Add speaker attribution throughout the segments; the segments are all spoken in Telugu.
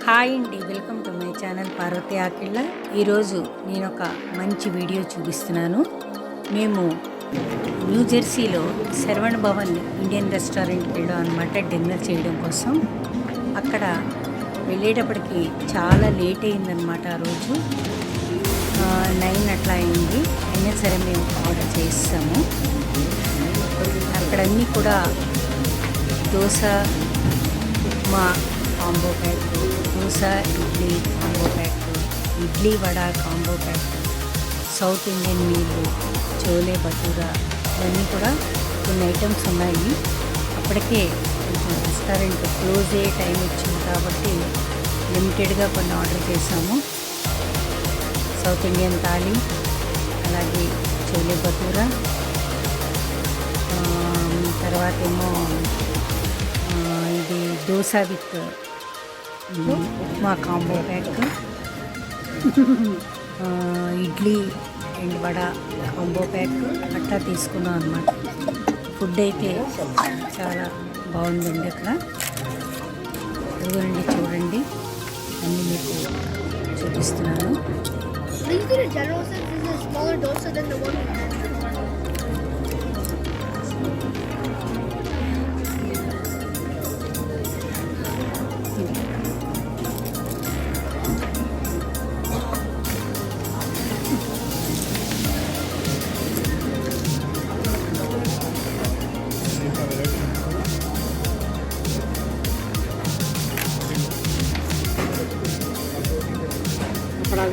Speaker 1: హాయ్ అండి, welcome to my channel Parvathi Akilla. ఈరోజు నేను ఒక మంచి వీడియో చూపిస్తున్నాను. మేము న్యూ జెర్సీలో శరవణ భవన్ ఇండియన్ రెస్టారెంట్కి వెళ్ళాం అనమాట, డిన్నర్ చేయడం కోసం. అక్కడ వెళ్ళేటప్పటికి చాలా లేట్ అయిందనమాట. ఆ రోజు 9 అట్లా అయింది. అయినా సరే మేము ఆర్డర్ చేసాము. అక్కడన్నీ కూడా dosa, upma combo pack, dosa idli combo pack, idli vada combo pack, south Indian meal, chole bhatura, ఇవన్నీ కూడా కొన్ని ఐటమ్స్ ఉన్నాయి. అప్పటికే కొంచెం రెస్టారెంట్ క్లోజ్ అయ్యే టైం వచ్చింది కాబట్టి లిమిటెడ్గా కొన్ని ఆర్డర్ చేసాము. సౌత్ ఇండియన్ థాలీ, అలాగే చోలే భటూరా, తర్వాత ఏమో ఇది dosa with upma combo pack, idli and vada combo pack అట్లా తీసుకున్నాం అనమాట. ఫుడ్ అయితే చాలా బాగుందండి. అక్కడ అదిగోనండి, చూడండి, అన్నీ మీకు చూపిస్తున్నాను.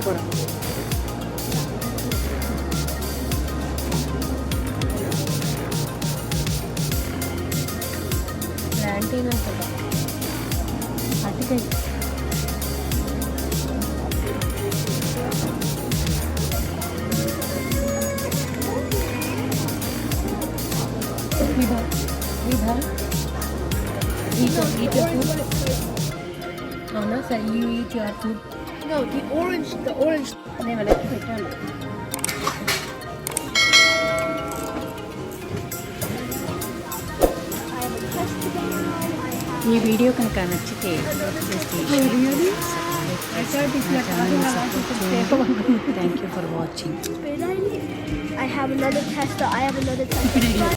Speaker 1: కూడా యాంటీనా కదా అటుకై అవునా sir, you eat your food.
Speaker 2: No, the orange.
Speaker 1: Never let it return. ఈ వీడియో కనుక నచ్చితే thank you for watching.
Speaker 2: I have another tester.